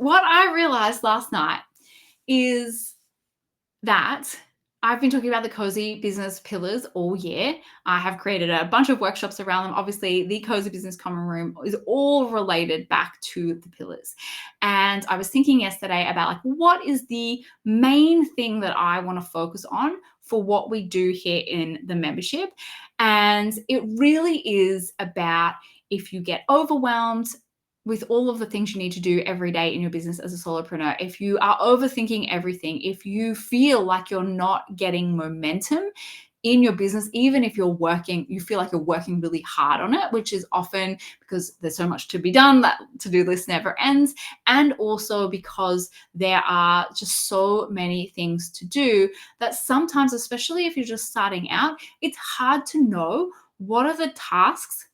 what I realized last night is that I've been talking about the cozy business pillars all year. I have created a bunch of workshops around them. Obviously, the cozy business common room is all related back to the pillars. And I was thinking yesterday about like, what is the main thing that I want to focus on for what we do here in the membership? And it really is about if you get overwhelmed with all of the things you need to do every day in your business as a solopreneur, if you are overthinking everything, if you feel like you're not getting momentum in your business, even if you're working, you feel like you're working really hard on it, which is often because there's so much to be done, that to-do list never ends, and also because there are just so many things to do that sometimes, especially if you're just starting out, it's hard to know what are the tasks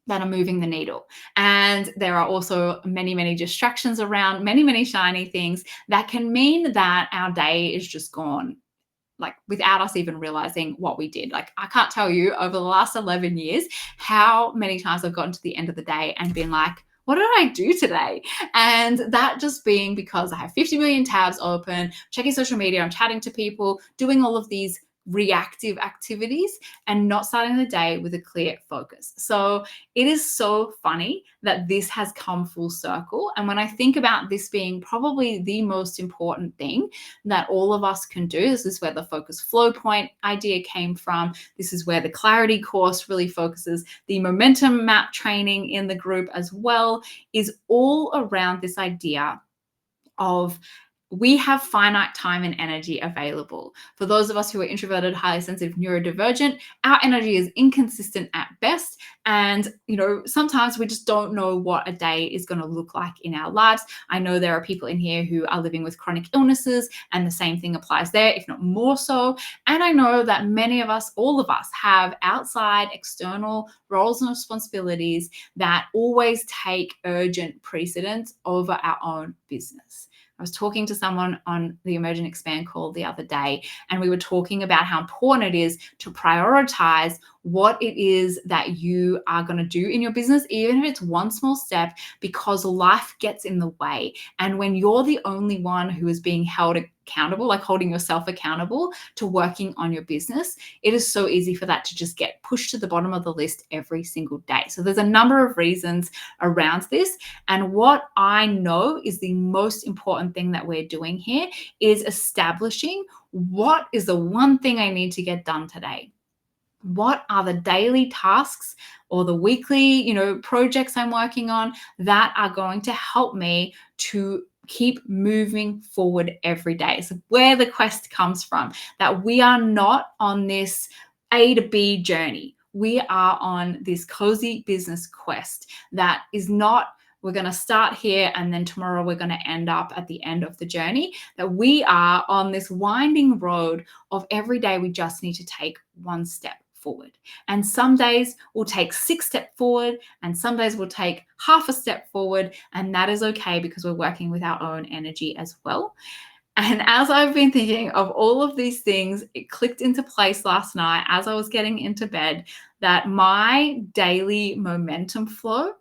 that are moving the needle. And there are also many, many distractions around, many, many shiny things that can mean that our day is just gone, like without us even realizing what we did. Like I can't tell you over the last 11 years how many times I've gotten to the end of the day and been like, what did I do today? And that just being because I have 50 million tabs open, checking social media, I'm chatting to people, doing all of these reactive activities and not starting the day with a clear focus. So it is so funny that this has come full circle. And when I think about this being probably the most important thing that all of us can do, this is where the focus flow point idea came from. This is where the clarity course really focuses. The momentum map training in the group as well is all around this idea of we have finite time and energy available. For those of us who are introverted, highly sensitive, neurodivergent, our energy is inconsistent at best. And, sometimes we just don't know what a day is going to look like in our lives. I know there are people in here who are living with chronic illnesses, and the same thing applies there, if not more so. And I know that many of us, all of us, have outside external roles and responsibilities that always take urgent precedence over our own business. I was talking to someone on the Emerge and Expand call the other day, and we were talking about how important it is to prioritize what it is that you are going to do in your business, even if it's one small step, because life gets in the way. And when you're the only one who is being held accountable, like holding yourself accountable to working on your business, it is so easy for that to just get pushed to the bottom of the list every single day. So there's a number of reasons around this. And what I know is the most important thing that we're doing here is establishing what is the one thing I need to get done today. What are the daily tasks or the weekly, projects I'm working on that are going to help me to keep moving forward every day? So where the quest comes from, that we are not on this A to B journey. We are on this cozy business quest that is not, we're going to start here and then tomorrow we're going to end up at the end of the journey, that we are on this winding road of every day we just need to take one step forward. And some days we'll take 6 steps forward and some days we'll take half a step forward, and that is okay because we're working with our own energy as well. And as I've been thinking of all of these things, it clicked into place last night as I was getting into bed that my daily momentum flow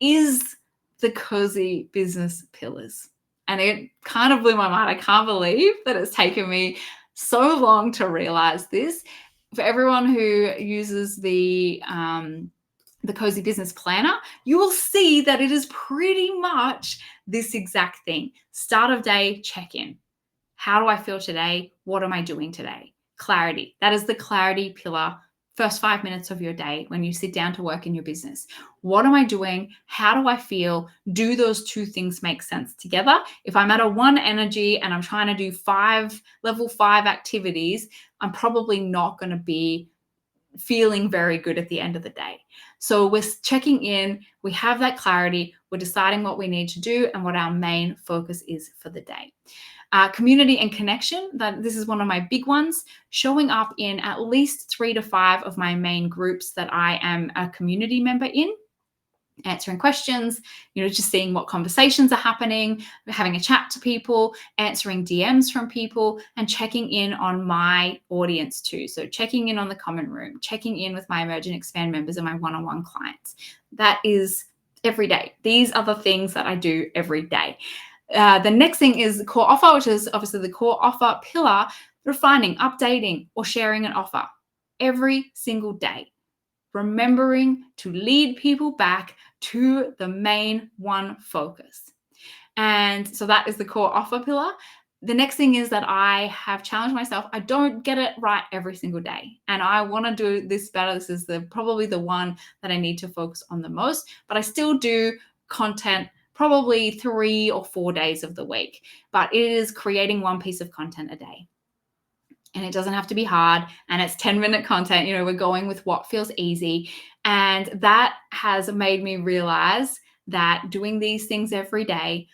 is the cozy business pillars. And it kind of blew my mind. I can't believe that it's taken me so long to realize this. For everyone who uses the Cozy Business Planner, you will see that it is pretty much this exact thing. Start of day check-in. How do I feel today? What am I doing today? Clarity. That is the clarity pillar. First 5 minutes of your day when you sit down to work in your business. What am I doing? How do I feel? Do those two things make sense together? If I'm at a 1 energy and I'm trying to do level 5 activities, I'm probably not going to be feeling very good at the end of the day. So we're checking in, we have that clarity, we're deciding what we need to do and what our main focus is for the day. Community and connection, this is one of my big ones, showing up in at least 3 to 5 of my main groups that I am a community member in, answering questions, just seeing what conversations are happening, having a chat to people, answering DMs from people, and checking in on my audience too. So checking in on the common room, checking in with my Emerge and Expand members and my one-on-one clients. That is every day. These are the things that I do every day. The next thing is the core offer, which is obviously the core offer pillar, refining, updating, or sharing an offer every single day. Remembering to lead people back to the main one focus. And so that is the core offer pillar. The next thing is that I have challenged myself. I don't get it right every single day, and I want to do this better. This is probably the one that I need to focus on the most, but I still do content probably 3 or 4 days of the week, but it is creating one piece of content a day. And it doesn't have to be hard, and it's 10-minute content. We're going with what feels easy. And that has made me realize that doing these things every day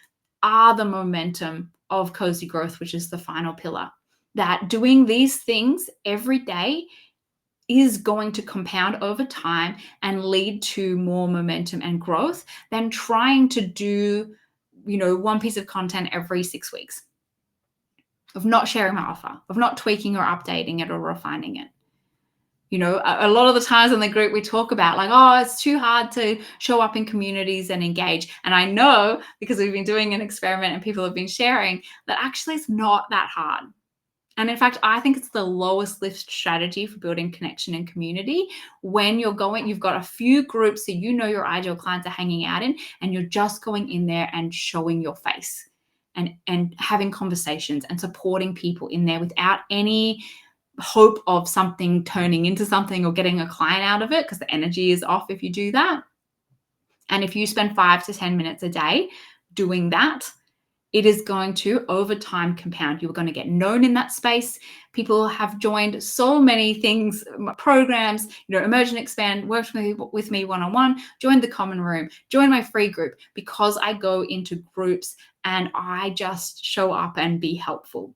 are the momentum of cozy growth, which is the final pillar. That doing these things every day is going to compound over time and lead to more momentum and growth than trying to do, one piece of content every 6 weeks, of not sharing my offer, of not tweaking or updating it or refining it. A lot of the times in the group we talk about like, oh, it's too hard to show up in communities and engage. And I know, because we've been doing an experiment and people have been sharing, that actually it's not that hard. And in fact, I think it's the lowest lift strategy for building connection and community when you've got a few groups that your ideal clients are hanging out in, and you're just going in there and showing your face and having conversations and supporting people in there without any hope of something turning into something or getting a client out of it, because the energy is off if you do that. And if you spend 5 to 10 minutes a day doing that, it is going to, over time, compound. You're going to get known in that space. People have joined so many things, programs, Emerge and Expand, worked with me one-on-one, joined the common room, joined my free group, because I go into groups and I just show up and be helpful.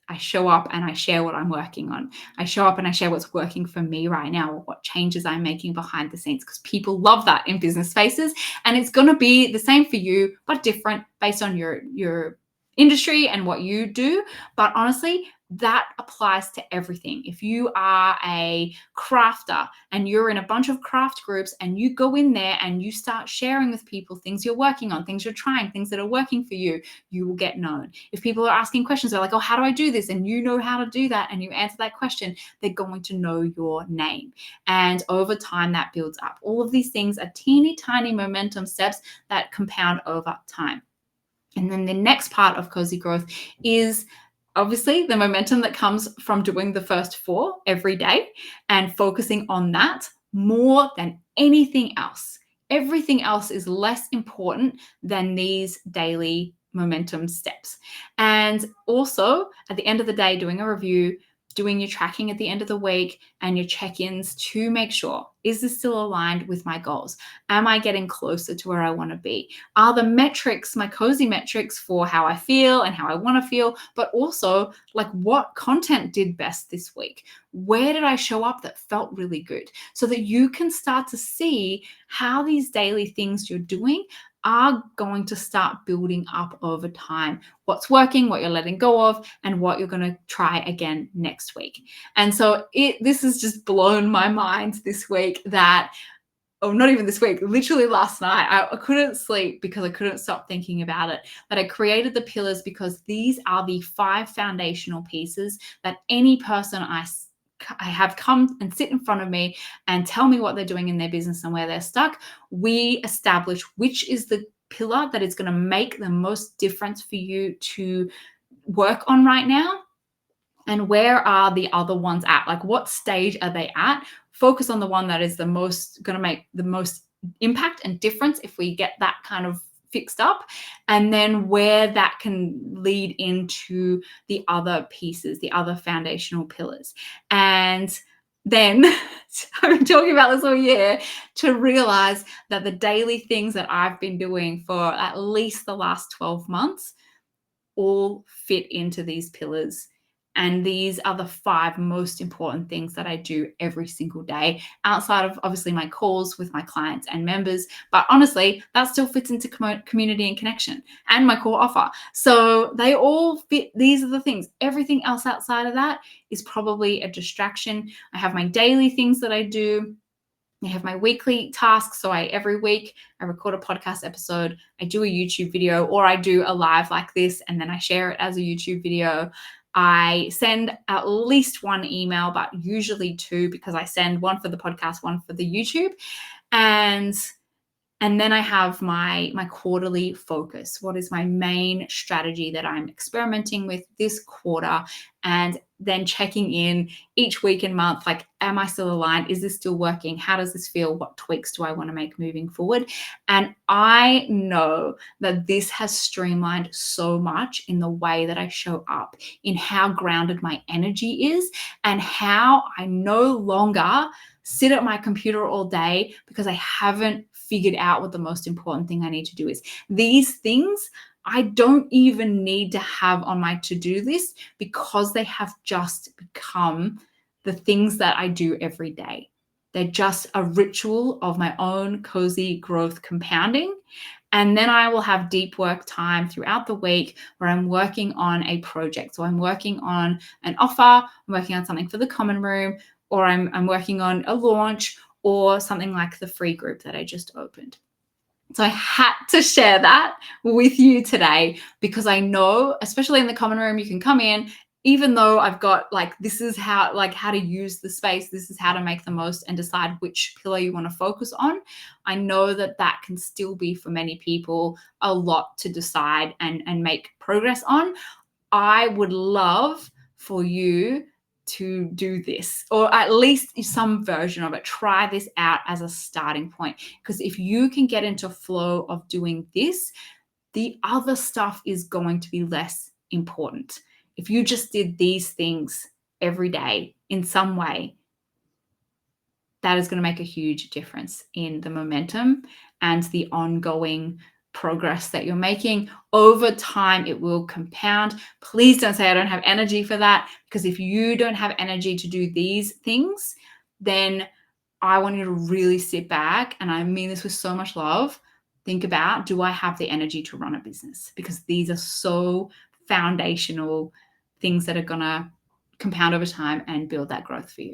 I show up and I share what I'm working on. I show up and I share what's working for me right now, or what changes I'm making behind the scenes, because people love that in business spaces. And it's going to be the same for you, but different based on your industry and what you do. But honestly, that applies to everything. If you are a crafter and you're in a bunch of craft groups and you go in there and you start sharing with people things you're working on, things you're trying, things that are working for you, you will get known. If people are asking questions, they're like, oh, how do I do this? And you know how to do that, and you answer that question, they're going to know your name. And over time, that builds up. All of these things are teeny tiny momentum steps that compound over time. And then the next part of cozy growth is obviously the momentum that comes from doing the first 4 every day and focusing on that more than anything else. Everything else is less important than these daily momentum steps. And also, at the end of the day, doing a review, doing your tracking at the end of the week and your check-ins to make sure, is this still aligned with my goals? Am I getting closer to where I want to be? Are the metrics, my cozy metrics for how I feel and how I want to feel, but also like what content did best this week? Where did I show up that felt really good? So that you can start to see how these daily things you're doing are going to start building up over time. What's working, what you're letting go of, and what you're going to try again next week. And so this has just blown my mind this week that, oh, not even this week, literally last night, I couldn't sleep because I couldn't stop thinking about it. But I created the pillars because these are the 5 foundational pieces that any person I have come and sit in front of me and tell me what they're doing in their business and where they're stuck, we establish which is the pillar that is going to make the most difference for you to work on right now. And where are the other ones at? Like, what stage are they at? Focus on the one that is the most going to make the most impact and difference if we get that kind of fixed up, and then where that can lead into the other pieces, the other foundational pillars. And then I've been talking about this all year to realize that the daily things that I've been doing for at least the last 12 months all fit into these pillars. And these are the 5 most important things that I do every single day, outside of obviously my calls with my clients and members. But honestly, that still fits into community and connection and my core offer. So they all fit. These are the things. Everything else outside of that is probably a distraction. I have my daily things that I do. I have my weekly tasks. So every week I record a podcast episode, I do a YouTube video, or I do a live like this, and then I share it as a YouTube video. I send at least one email, but usually two, because I send one for the podcast, one for the YouTube. And then I have my quarterly focus. What is my main strategy that I'm experimenting with this quarter? And then checking in each week and month, like, am I still aligned? Is this still working? How does this feel? What tweaks do I want to make moving forward? And I know that this has streamlined so much in the way that I show up, in how grounded my energy is, and how I no longer sit at my computer all day because I haven't figured out what the most important thing I need to do is. These things I don't even need to have on my to-do list, because they have just become the things that I do every day. They're just a ritual of my own cozy growth compounding. And then I will have deep work time throughout the week where I'm working on a project. So I'm working on an offer, I'm working on something for the common room, or I'm working on a launch, or something like the free group that I just opened. So I had to share that with you today, because I know, especially in the common room, you can come in, even though I've got like, this is how to use the space, this is how to make the most and decide which pillar you want to focus on. I know that that can still be, for many people, a lot to decide and make progress on. I would love for you to do this, or at least some version of it. Try this out as a starting point, because if you can get into flow of doing this, the other stuff is going to be less important. If you just did these things every day in some way, that is going to make a huge difference in the momentum and the ongoing progress that you're making. Over time, it will compound. Please don't say I don't have energy for that, because if you don't have energy to do these things, then I want you to really sit back, and I mean this with so much love. Think about, do I have the energy to run a business? Because these are so foundational things that are going to compound over time and build that growth for you.